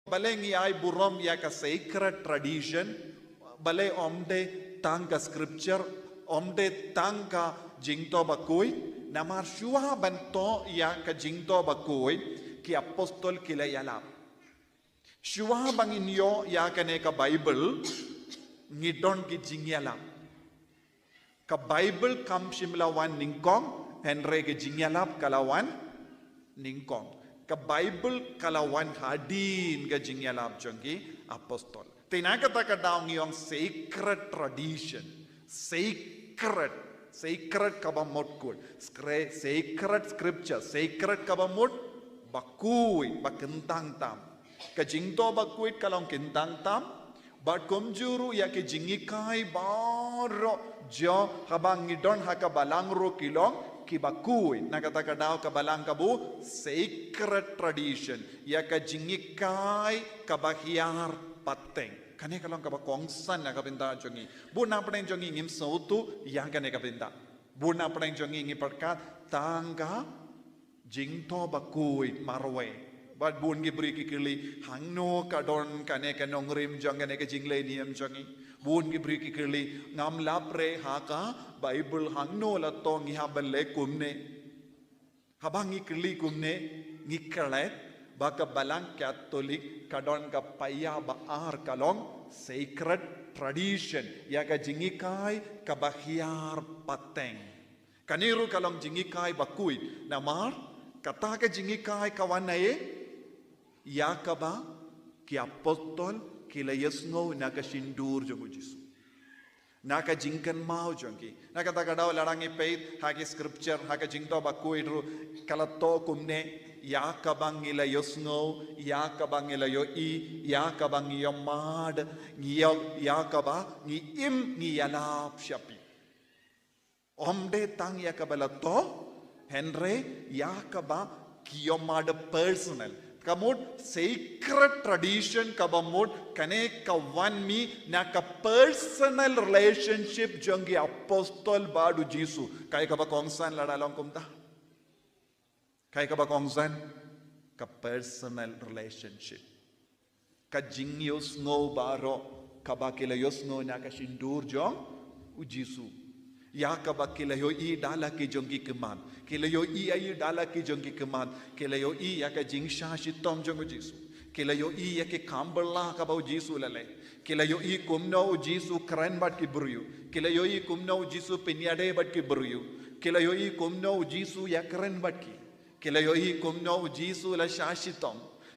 Balengi ay burom ya ka sacred tradition, bale omde tangka scripture, omde tangka jingto bakuy, namar syuha banto ya ka jingto bakuy, ki apostol kilayalap. Syuha banginyo ya ka ne ka Bible, ngidon ki jingyalap. Ka Bible kam shimlawan ningkong, henre ki jingyalap kalawan ningkong. Ka Bible kalawan hadin ka jingyalap jongki apostol. Tinakata ka daw ngiyong sacred tradition. Sacred kabamot kul. Sacred scripture. Sacred kabamot bakuy. Bakintang tam. Ka jingto bakuy kalong kintang tam. But kumjuru ya ke jingikay baro jo habang ngidon haka balangro kilong kibakuy. Nakataka daw kabalang kabu sacred tradition. Ya ka jingikay kabahyar pateng. Kane kalong kabakongsan na kapinta jongi. Buna pa rin jongi ngim sautu yang kane kapinta. Buna pa rin jongi ngiparkat tangga jingto bakuy marwe. But bun gibri kikili hangno kadon kane kanong rim jong kane ka jingle niyam jongi. Bun gibri kikili ngam lapre haka Bible hangno lato ngihabale kumne. Habang ngikili kumne ngikalet baka balang Katolik kadon ka paya baar kalong sacred tradition ya ka jingikay kabahyar pateng. Kaniru kalong jingikay bakuy namar kata ka jingikay kawanaye ya ka ba ki apostol kila yesngo naka shindur jongo Jisu. Naka jingkan mau jongi. Naka tagadaw larangi faith haki scripture haka jingto bakuy ru kalato kumne ya ka bang ila yesngo ya ka bang ila yo I ya ka bang yomad ya ka ba ngi im ngi yalap syapi. Omde tang ya ka balato henre ya ka ba kiyomad personal. Kamut sacred tradition kabamut kane kawan mi na ka personal relationship jongi apostol badu Jisu kay ka ba kongsan ladalong kumta kay ka ba kongsan ka personal relationship ka jingyos ngo baro ka ba kilayos ngo na ka shindur jong u Jisu ya ka ba kilayo I dala ki jongi keman kilayo I ay dala ki jongi keman kilayo I ya ka jingsha shitom jongo Jisu kilayo I ya ke kambala ka ba Jisu lale kilayo I kumno Jisu kran bat ki buryu kilayo I kumno Jisu pinyade bat ki buryu kilayo I kumno Jisu ya kran bat ki kilayo I kumno Jisu la shashitom